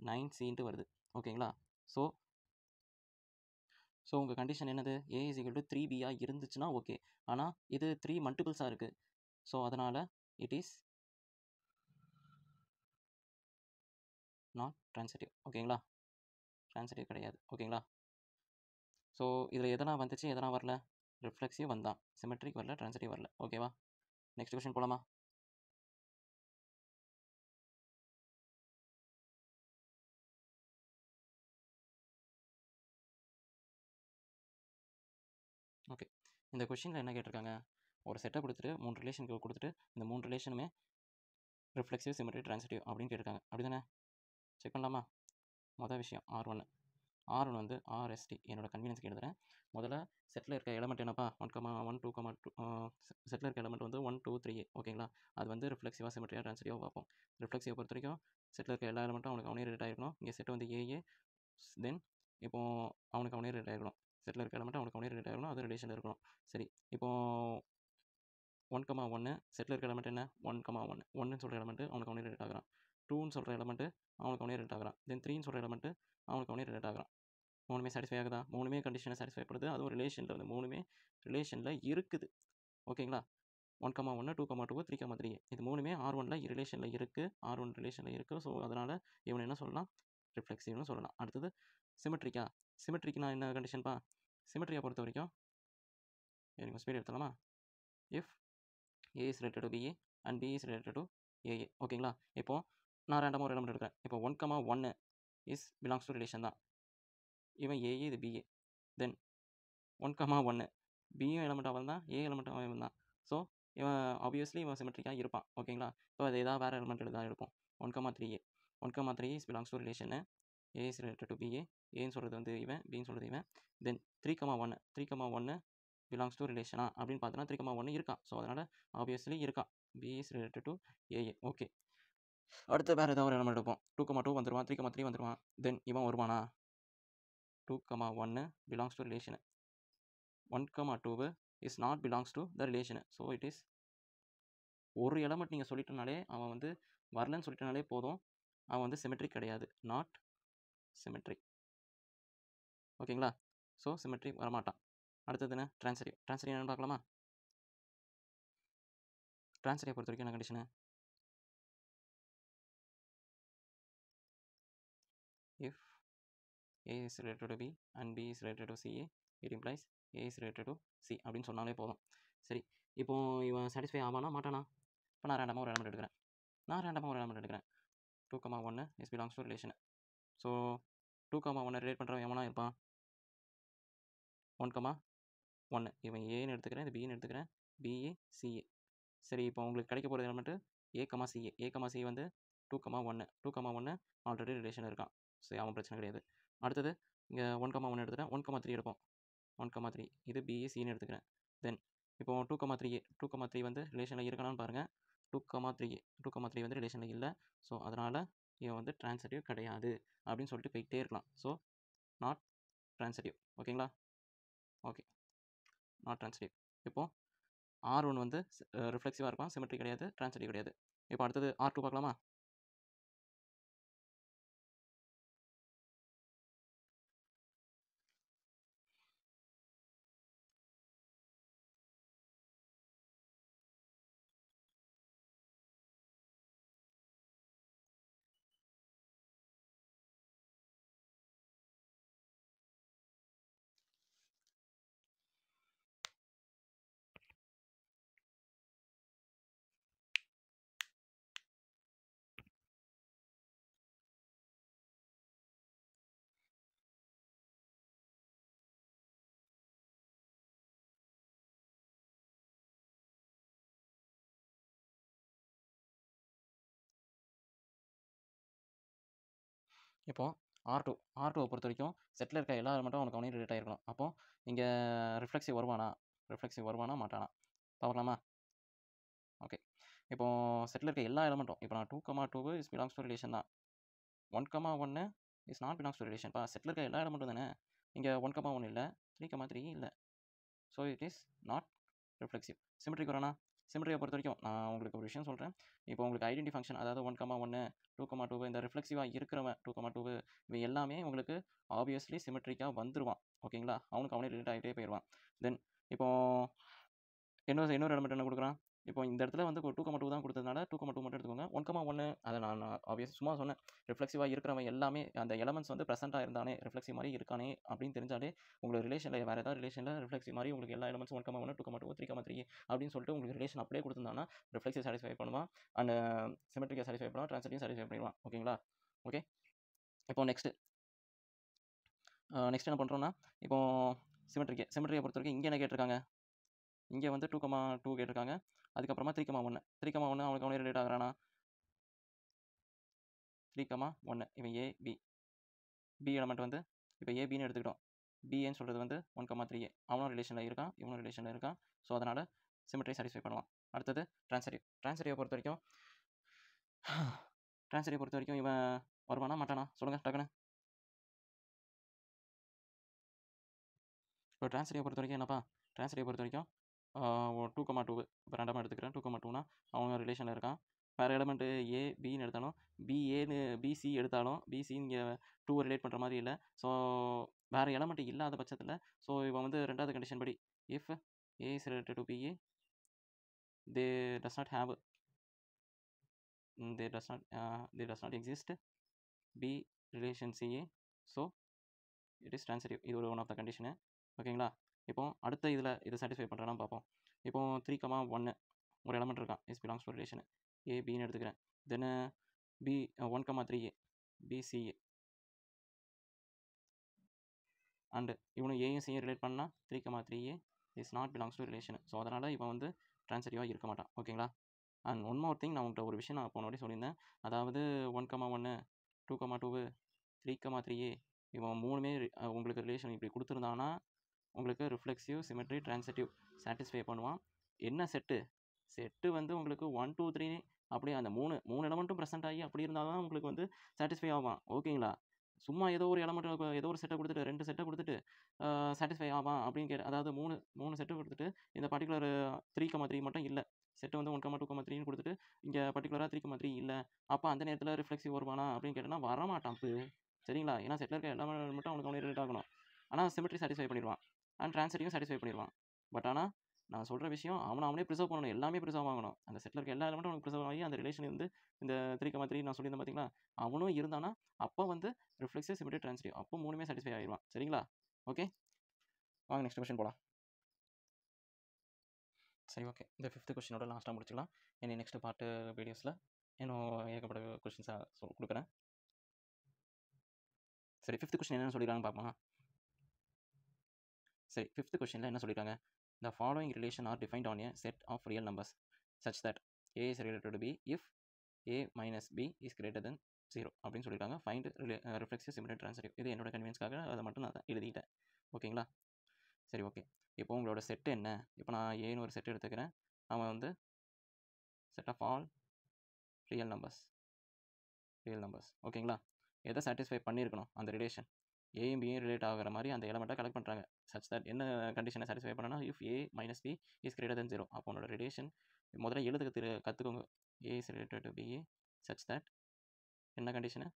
9Cன்ட்டு வருது. ஓகேங்களா. ஸோ உங்கள் கண்டிஷன் என்னது, A இஸ் ஈக்குவல் டு 3Bயாக இருந்துச்சுன்னா ஓகே. ஆனால் இது 3 மல்டிபிள்ஸாக இருக்குது. ஸோ அதனால் இட் இஸ் நாட் ட்ரான்சிட்டிவ். ஓகேங்களா. ட்ரான்சிட்டிவ் கிடையாது. ஓகேங்களா. ஸோ இதில் எதனா வந்துச்சு, எதனா வரல, ரிஃப்ளெக்ஸிவ் வந்தான், சிமெட்ரிக் வரல, ட்ரான்சிட்டிவ் வரல. ஓகேவா. நெக்ஸ்ட் கொஸ்டின் போகலாமா. ஓகே, இந்த கொஷினில் என்ன கேட்டிருக்காங்க, ஒரு செட்டை கொடுத்துட்டு 3 ரிலேஷன் கொடுத்துட்டு இந்த 3 ரிலேஷனுமே ரிஃப்ளெக்ஸிவ், சிமெட்ரிக், ட்ரான்சிட்டிவ் அப்படின்னு கேட்டிருக்காங்க. அப்படி தானே. செக் பண்ணலாமா. மொதல் விஷயம் R1 வந்து RST என்னோட கன்வீனியன்ஸ்க்கு எழுதுறேன். முதல்ல செட்டில் இருக்க எலமெண்ட் என்னப்பா, 1, 2, 2 செட்டில் இருக்க எலமெண்ட் வந்து 1, 2, 3 ஓகேங்களா. அது வந்து ரிஃப்ளெக்ஸிவாக, சிமெட்ரியாக, ட்ரான்சிட்டிவாக பார்ப்போம். ரிஃப்ளெக்ஸிவை பொறுத்த வரைக்கும் செட்டில் இருக்க எல்லா எலமெண்ட்டும் அவனே ரிலேட் ஆகிருக்கணும். இங்கே செட் வந்து ஏஏ, தென் இப்போது அவனே ரிலேட் ஆகிருக்கணும். செட்டில் இருக்க எலமெண்ட் அவனே ரிலேட் ஆகிருக்கணும், அது ரிலேஷனில் இருக்கணும். சரி, இப்போது 1, 1 செட்டில் இருக்க எலமெண்ட் என்ன, 1, 1 சொல்கிற எலமெண்ட்டு அவனே ரிலேட் ஆகிறான். 2ன்னு சொல்கிற எலமெண்ட்டு அவனே ரிலேட் ஆகிறான். தென் 3ன்னு சொல்கிற எலமெண்ட்டு அவனே ரிலேட் ஆகிறான். மூணுமே சாட்டிஸ்ஃபை ஆகுதா, மூணுமே கண்டிஷனை சாட்டிஸ்ஃபை பண்ணுது, அதுவும் ரிலேஷனில் வந்து மூணுமே ரிலேஷனில் இருக்குது. ஓகேங்களா. 1, 1, 2, 2, 3, இது மூணுமே R1ல் ரிலேஷனில் இருக்குது, R1 ரிலேஷனில் இருக்குது. ஸோ அதனால் இவனை என்ன சொல்லலாம், ரிஃப்ளெக்ஸிவ்னு சொல்லலாம். அடுத்தது சிமெட்ரிக்கு நான் என்ன கண்டிஷன்ப்பா, சிமெட்ரியை பொறுத்த வரைக்கும் எனக்கு ஸ்பீட் எடுத்துலாமா. If A is related to BA and B is related to AA. ஓகேங்களா. இப்போது நான் ரேண்டமாக ஒரு எலமெண்ட் எடுக்கிறேன். இப்போ 1, 1 இஸ் பிலாங்ஸ் டு ரிலேஷன் தான். இவன் ஏஏ, இது பிஏ. தென் 1, 1 பியும் எலமெண்ட் அவன் தான், ஏ எலமெண்ட் அவன் தான். ஸோ இவன் ஆப்வியஸ்லி இவன் சிமெட்ரிக்காக இருப்பான். ஓகேங்களா. இப்போ அது ஏதாவது வேறு எலமெண்ட் தான் எடுப்போம். 1, 3A 1, 3 is belongs to relation. A is related to பிஏ, ஏன்னு சொல்கிறது வந்து இவன், பின்னு சொல்கிறது இவன். தென் 3, 1 பிலாங்ஸ் டு ரிலேஷனா அப்படின்னு பார்த்தோன்னா 3, 1 இருக்கான். ஸோ அதனால் ஆப்வியஸ்லி இருக்கான். பி இஸ் ரிலேட்டட் டு ஏஏ. ஓகே, அடுத்து வேறு ஏதாவது ஒரு எலமெண்ட் எடுப்போம். 2, 2 வந்துடுவான், 3, 3 வந்துடுவான். தென் இவன் வருவானா, 2, 1 belongs to relation. 1, 2 is not belongs to the relation. So it is, ஒரு எலமெண்ட் நீங்கள் சொல்லிட்டனாலே, அவன் வந்து வரலன்னு சொல்லிட்டனாலே போதும், அவன் வந்து சிமெட்ரிக் கிடையாது, நாட் சிமெட்ரிக். ஓகேங்களா. ஸோ சிமெட்ரி வரமாட்டான். அடுத்தது என்ன? ட்ரான்சிட்டிவ். ட்ரான்சிட்டிவ் என்னன்னு பார்க்கலாமா? ட்ரான்சிட்டிவ் பொறுத்த வரைக்கும் என்ன condition? If A is related to B and B is related to CA, it implies A is related to C அப்படின்னு சொன்னாலே போதும். சரி, இப்போ இவன் சாட்டிஸ்ஃபை ஆவானா மாட்டானா? இப்போ நான் ரேண்டமாக ஒரு எலமெண்ட் எடுக்கிறேன். 2,1 is belongs to relation. So 2,1 relate பண்ணுறவன் எவனா இருப்பான்? 1,1. இவன் ஏன்னு எடுத்துக்கிறேன், இது பின்னு எடுத்துக்கிறேன், பிஏ சிஏ. சரி, இப்போ உங்களுக்கு கிடைக்க போகிற எலமெண்ட்டு ஏ, சி வந்து 2,1 ஆல்ரெடி ரிலேஷன் இருக்கான். சரி, அவன் பிரச்சனை கிடையாது. அடுத்தது இங்கே 1,1 எடுத்துகிறேன், 1,3 எடுப்போம். 1,3 இது பிஏ சின்னு எடுத்துக்கிறேன். தென் இப்போ 2,3 வந்து ரிலேஷனில் இருக்கணும்னு பாருங்கள். 2,3 வந்து ரிலேஷனில் இல்லை. ஸோ அதனால் இவன் வந்து ட்ரான்சிட்டிவ் கிடையாது அப்படின்னு சொல்லிட்டு போயிட்டே இருக்கலாம். So not transitive. ஓகேங்களா? Okay, not transitive. இப்போது R1 வந்து ரிஃப்ளெக்சிவாக இருப்பான், சிமெட்ரி கிடையாது, ட்ரான்சிட்டிவ் கிடையாது. இப்போ அடுத்தது R2 பார்க்கலாமா? இப்போது R2 பொறுத்த வரைக்கும் செட்டில் இருக்க எல்லா எலமெண்ட்டும் அவனுக்கு அவனே ரிலேட் ஆகிருக்கணும். அப்போது இங்கே ரிஃப்ளெக்சிவ் வருவானா மாட்டானா பார்க்கலாமா? ஓகே, இப்போது செட்டில் இருக்க எல்லா எலமெண்ட்டும், இப்போ நான் 2,2 இஸ் பிலாங்ஸ் டு ரிலேஷன் தான். 1,1 இஸ் நாட் பிலாங்ஸ் டு ரிலேஷன்ப்பா. செட்டில் இருக்க எல்லா எலமெண்ட்டும் தானே. இங்கே 1,1 இல்லை, 3,3 இல்லை. So it is not reflexive. Symmetric வரானா? சிமெட்ரியை பொறுத்த வரைக்கும் நான் உங்களுக்கு ஒரு விஷயம் சொல்கிறேன். இப்போ உங்களுக்கு ஐடென்டி ஃபங்க்ஷன், அதாவது 1,1 2,2 இந்த ரிஃப்ளெக்சிவாக இருக்கிறவன் 2,2 இவை எல்லாமே உங்களுக்கு ஆப்வியஸ்லி சிமெட்ரிக்காக வந்துடுவான். ஓகேங்களா? அவனுக்கு அவனே ரிலேட் ஆகிட்டே போயிடுவான். தென் இப்போது இன்னொரு எலமெண்ட் என்ன கொடுக்குறான்? இப்போ இந்த இடத்துல வந்து 2,2 தான் கொடுத்ததுனால 2,2 மட்டும் எடுத்துக்கோங்க. 1,1 அதை நான் ஆப்வியஸ் சும்மா சொன்னேன். ரிஃப்ளெக்சிவாக இருக்கிறவன் எல்லாமே அந்த எலமெண்ட்ஸ் வந்து ப்ரெசென்ட்டாக இருந்தானே, ரிஃப்ளெக்சிவ் மாதிரி இருக்கானே அப்படின்னு தெரிஞ்சாலே உங்களுக்கு ரிலேஷனில் வேறு ஏதாவது ரிலேஷனில் ரிஃப்ளெக்சிவ் மாதிரி உங்களுக்கு எல்லா எலமெண்ட்ஸ் 1,1 2,2 3,3 அப்படின்னு சொல்லிட்டு உங்களுக்கு ரிலேஷன் அப்படியே கொடுத்துருந்தானா ரிஃப்ளெக்சிவ் சாட்டிஸ்ஃபை பண்ணுவான், அண்ட் சிமெட்ரிக்கை சாட்டிஸ்ஃபை பண்ணுவான், ட்ரான்சிட்டிவ் சாட்டிஸ்ஃபை பண்ணிடுவான். ஓகேங்களா? ஓகே, இப்போ நெக்ஸ்ட் என்ன பண்ணுறோன்னா, இப்போ சிமெட்ரியை பொறுத்த வரைக்கும் இங்கே என்ன கேட்டிருக்காங்க? இங்கே வந்து 2,2 கேட்டிருக்காங்க. அதுக்கப்புறமா 3,1 அவனுக்கு அவனே ரிலேட் ஆகிறானா? 3,1 இவன் பி எலமெண்ட் வந்து இப்போ ஏபின்னு எடுத்துக்கிட்டோம். பிஏன்னு சொல்கிறது வந்து 1,3 அவனும் ரிலேஷனில் இருக்கான், இவனும் ரிலேஷனில் இருக்கான். ஸோ அதனால் சிமெட்ரி சாட்டிஸ்ஃபை பண்ணுவான். அடுத்தது ட்ரான்சிட்டிவை பொறுத்த வரைக்கும் இவன் வருவானா மாட்டானா சொல்லுங்கள் டக்குன்னு. இப்போ ட்ரான்சிட்டிவை பொறுத்த வரைக்கும் என்னப்பா? ட்ரான்சிட்டிவை பொறுத்த வரைக்கும் 2,2 இப்போ ரெண்டாமல் எடுத்துக்கிறேன். 2,2னா அவன் ரிலேஷனில் இருக்கான். வேறு எலமெண்ட்டு ஏ பின்னு எடுத்தாலும், பிசி எடுத்தாலும் பிசி இங்கே 2 ரிலேட் பண்ணுற மாதிரி இல்லை. ஸோ வேறு எலமெண்ட் இல்லாத பட்சத்தில் ஸோ இவன் வந்து ரெண்டாவது கண்டிஷன் படி if A is related to பிஏ they does not exist B relation சிஏ. So it is transitive. இது ஒரு ஒன் ஆஃப் த கண்டிஷனு. ஓகேங்களா? இப்போ அடுத்த இதை சாட்டிஸ்ஃபை பண்ணுறான்னு பார்ப்போம். இப்போ 3,1 ஒரு எலமெண்ட் இருக்கான், இஸ் பிலாங்ஸ் டு ரிலேஷன் ஏ பின்னு எடுத்துக்கிறேன். தென் பி 1,3 பிசிஏ அண்டு இவனு ஏயும் சியும் ரிலேட் பண்ணால் 3,3 is not belongs to relation. So அதனால் இவன் வந்து ட்ரான்சிட்டிவாக இருக்க மாட்டான். ஓகேங்களா? அண்ட் ஒன் மோர் திங், நான் உங்கள்கிட்ட ஒரு விஷயம் நான் போன வாட்டி சொல்லியிருந்தேன். அதாவது 1,1 2,2 3,3 இவன் மூணுமே உங்களுக்கு ரிலேஷன் இப்படி கொடுத்துருந்தானா உங்களுக்கு ரிஃப்ளெக்சிவ் சிமெட்ரி ட்ரான்சிட்டிவ் சாட்டிஸ்ஃபை பண்ணுவான். என்ன செட்டு வந்து உங்களுக்கு 1 2 3 அப்படியே அந்த மூணு எலமெண்ட்டும் ப்ரெசென்ட் ஆகி அப்படி இருந்தால் தான் உங்களுக்கு வந்து சாட்டிஸ்ஃபை ஆவான். ஓகேங்களா? சும்மா ஏதோ ஒரு எலமெண்ட் ஏதோ ஒரு செட்டை கொடுத்துட்டு 2 செட்டை கொடுத்துட்டு சாட்டிஸ்ஃபை ஆவான் அப்படின்னு அதாவது மூணு செட்டு கொடுத்துட்டு இந்த பர்டிகுலர் 3,3 மட்டும் இல்லை, செட்டு வந்து 1,2,3ன்னு கொடுத்துட்டு இங்கே பர்டிகுலராக 3,3 இல்லை, அப்போ அந்த நேரத்தில் ரிஃப்ளெக்சிவ் வருவானா அப்படின்னு கேட்டோன்னா வரமாட்டான். சரிங்களா? ஏன்னா செட்டில் இருக்க எல்லா மட்டும் அவனுக்கு அவனே ரிலேட் ஆகணும். ஆனால் சிமெட்ரி சாட்டிஸ்ஃபை பண்ணிடுவான் அண்ட் ட்ரான்சிட்டியும் சாட்டிஸ்ஃபை பண்ணிடுவான். பட் ஆனால் நான் சொல்கிற விஷயம் அவனே ப்ரிசர்வ் பண்ணணும், எல்லாமே ப்ரிசர்வ் ஆகணும். அந்த செட்டில் இருக்க எல்லா எலிமெண்ட்டும் அவனுக்கு ப்ரிசர்வ் ஆகி அந்த ரிலேஷன் வந்து இந்த 3,3 நான் சொல்லியிருந்தேன் பார்த்தீங்களா, அவனும் இருந்தானா அப்போ வந்து ரிஃப்ளெக்ஸிவ் சிமெட்ரி ட்ரான்சிட்டிவ் அப்போ மூணுமே சாட்டிஸ்ஃபை ஆகிடுவான். சரிங்களா? ஓகே, வாங்க நெக்ஸ்ட் கொஸ்டின் போகலாம். சரி, ஓகே, இந்த 5th கொஸ்டினோட லாஸ்ட்டாக முடிச்சுக்கலாம். இனி நெக்ஸ்ட் பார்ட்டு வீடியோஸில் இன்னும் ஏகப்பட்ட கொஸ்டின்ஸாக கொடுக்குறேன். சரி, 5th கொஸ்டின் என்னென்னு சொல்லிடுறாங்கன்னு பார்ப்போமா? சரி, 5th கொஸ்டினில் என்ன சொல்லியிருக்காங்க? The following relation are defined on a set of real numbers such that a is related to b if a minus b is greater than 0 அப்படின்னு சொல்லியிருக்காங்க. Find reflexive symmetry transitive. இது என்னோட கன்வீனியன்ஸ்க்காக அதை மட்டும் நான் எழுதிட்டேன். ஓகேங்களா? சரி, ஓகே. இப்போ உங்களோட செட்டு என்ன? இப்போ நான் ஏன்னு ஒரு செட் எடுத்துக்கிறேன். அவன் வந்து set of all real numbers ஓகேங்களா? எதை சாட்டிஸ்ஃபை பண்ணியிருக்கணும் அந்த ரிலேஷன்? ஏயும் பியும் ரிலேட் ஆகிற மாதிரி அந்த எலமெண்ட்டை கலெக்ட் பண்ணுறாங்க. சச் தட் என்ன கண்டிஷனை சாட்டிஸ்ஃபை பண்ணனா, if A minus B is greater than 0. அப்போ உன்னோட ரிலேஷன் முதல்ல எழுதுக்கு கற்றுக்கோங்க. A is related to B A such that என்ன condition?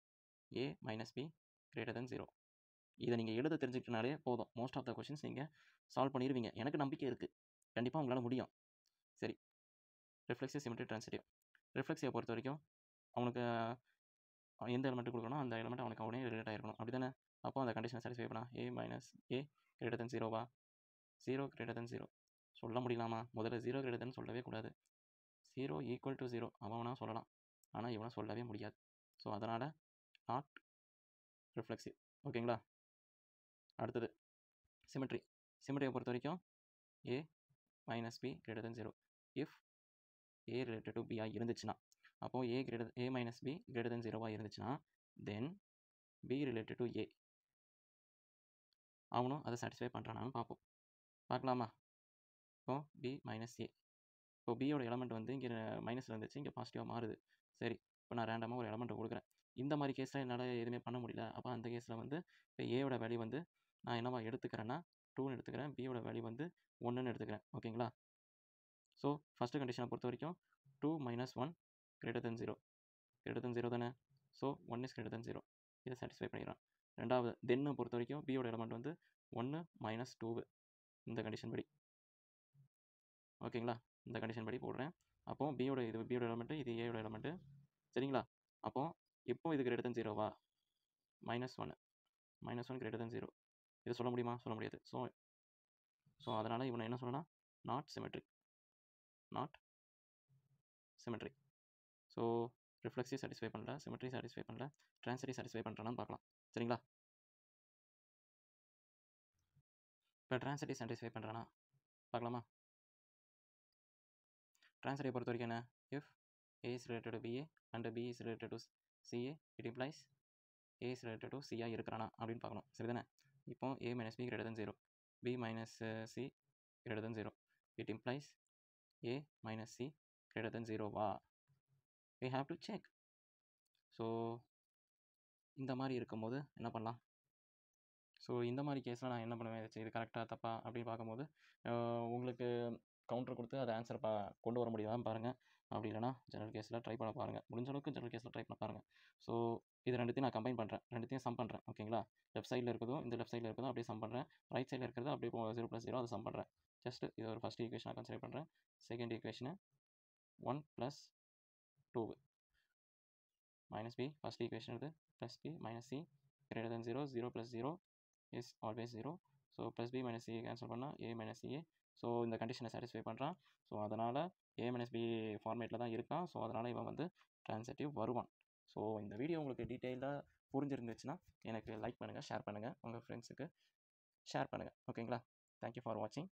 A minus B greater than 0. இதை நீங்கள் எழுத தெரிஞ்சுக்கிட்டனாலே போதும், மோஸ்ட் ஆஃப் த கொஷின்ஸ் நீங்கள் சால்வ் பண்ணிடுவீங்க. எனக்கு நம்பிக்கை இருக்குது, கண்டிப்பாக உங்களால் முடியும். சரி, ரிஃப்ளெக்ஸிவ் சிமெட்ரி ட்ரான்சிட்டிவ். ரிஃப்ளெக்ஸிவை பொறுத்த வரைக்கும் அவனுக்கு எந்த எலிமெண்ட் கொடுக்கணும் அந்த எலிமெண்ட் அவனுக்கு அவனே ரிலேட் ஆகிருக்கணும். அப்படி தானே? அப்போ அந்த கண்டிஷனை சாட்டிஸ்ஃபை பண்ணா A minus A greater than 0வா? 0 கிரேட்டர் தென் 0 சொல்ல முடியலாமா? முதல்ல 0 கிரேட்டர் தென் சொல்லவே கூடாது. 0 ஈக்குவல் டு 0 அவனா சொல்லலாம், ஆனால் இவனை சொல்லவே முடியாது. ஸோ அதனால் நாட் ரிஃப்ளெக்ஸிவ். ஓகேங்களா? அடுத்தது சிமெட்ரியை பொறுத்த வரைக்கும் A minus B greater than 0 if A related to பியாக இருந்துச்சுன்னா, அப்போது A minus B greater than 0வாக இருந்துச்சுன்னா then B related to A அவனும் அதை சாட்டிஸ்ஃபை பண்ணுறானான்னு பார்க்கலாமா? இப்போ பி மைனஸ் ஏ. இப்போ பியோட எலமெண்ட் வந்து இங்கே மைனஸில் இருந்துச்சு, இங்கே பாசிட்டிவாக மாறுது. சரி, இப்போ நான் ரேண்டமாக ஒரு எலமெண்ட்டை கொடுக்குறேன். இந்த மாதிரி கேஸில் என்னால் எதுவுமே பண்ண முடியல. அப்போ அந்த கேஸில் வந்து இப்போ ஏயோட வேல்யூ வந்து நான் என்னவா எடுத்துக்கிறேன்னா 2ன்னு எடுத்துக்கிறேன். பியோட வேல்யூ வந்து 1ன்னு எடுத்துக்கிறேன். ஓகேங்களா? ஸோ ஃபஸ்ட்டு கண்டிஷனை பொறுத்த வரைக்கும் 2 மைனஸ் 1 கிரேட்டர் தென் 0 தானே? So 1 is greater than 0. இதை சாட்டிஸ்ஃபை பண்ணிடுறான். ரெண்டாவது தென்னை பொறுத்த வரைக்கும் பியோட எலமெண்ட் வந்து 1 மைனஸ் 2 இந்த கண்டிஷன் படி. ஓகேங்களா? இந்த கண்டிஷன் படி போடுறேன். அப்போது பியோட எலமெண்ட்டு, இது ஏயோட எலமெண்ட்டு. சரிங்களா? அப்போது இப்போ இது கிரேட்டர் தென் 0வா? -1 greater than 0. இது சொல்ல முடியுமா? சொல்ல முடியாது. ஸோ அதனால் இவனை என்ன சொல்லலாம்? Not symmetric. So reflexive satisfy பண்ணல, சிமெட்ரி சாட்டிஸ்ஃபை பண்ணல, ட்ரான்சிட்டிவ் சாட்டிஸ்ஃபை பண்ணுறான்னு பார்க்கலாம். சரிங்களா? இப்போ ட்ரான்சிட்டிவ் சாட்டிஸ்ஃபை பண்ணுறானா பார்க்கலாமா? ட்ரான்சிட்டிவ் பொறுத்த வரைக்கும் என்ன? If A is related to BA and B is related to C A it implies A is related to சியாக இருக்கிறானா அப்படின்னு பார்க்கணும். சரிதானே? இப்போ A minus B greater than 0, B minus C greater than 0 it implies A minus C greater than 0வா? we have to check. So இந்த மாதிரி இருக்கும்போது என்ன பண்ணலாம்? ஸோ இந்த மாதிரி கேஸில் நான் என்ன பண்ணுவேன், இது கரெக்டாக தப்பா அப்படின்னு பார்க்கும்போது உங்களுக்கு கவுண்டர் கொடுத்து அதை ஆன்சர் கொண்டு வர முடியுதான்னு பாருங்கள். அப்படி இல்லைனா ஜெனரல் கேஸில் ட்ரை பண்ண பாருங்கள். முடிஞ்ச அளவுக்கு ஜெனரல் கேஸில் ட்ரை பண்ண பாருங்கள். ஸோ இது ரெண்டுத்தையும் நான் கம்பைன் பண்ணுறேன், ரெண்டுத்தையும் சம் பண்ணுறேன். ஓகேங்களா? லெஃப்ட் சைடில் இருக்கிறதும் இந்த லெஃப்ட் சைடில் இருக்கிறதும் அப்படியே சம் பண்ணுறேன். ரைட் சைடில் இருக்கிறது அப்படியே 0 + 0 அதை சம் பண்ணுறேன். ஜஸ்ட்டு இது ஒரு ஃபஸ்ட் ஈக்குவேஷனாக கன்சிடர் பண்ணுறேன். Second equation 1 + 2 minus b, first equation is plus b minus c greater than 0, 0 + 0 is always 0. So plus B minus C cancel பண்ணால் ஏ மைனஸ் சிஏ. ஸோ இந்த கண்டிஷனை சாட்டிஸ்ஃபை பண்ணுறான். ஸோ அதனால் ஏ மைனஸ் பி ஃபார்மேட்டில் தான் இருக்கான். ஸோ அதனால் இவன் வந்து ட்ரான்சிட்டிவ் வருவான். ஸோ இந்த வீடியோ உங்களுக்கு டீட்டெயிலாக புரிஞ்சிருந்துச்சுன்னா எனக்கு லைக் பண்ணுங்கள், ஷேர் பண்ணுங்கள், உங்கள் ஃப்ரெண்ட்ஸுக்கு ஷேர் பண்ணுங்கள். ஓகேங்களா? தேங்க்யூ ஃபார் வாட்சிங்.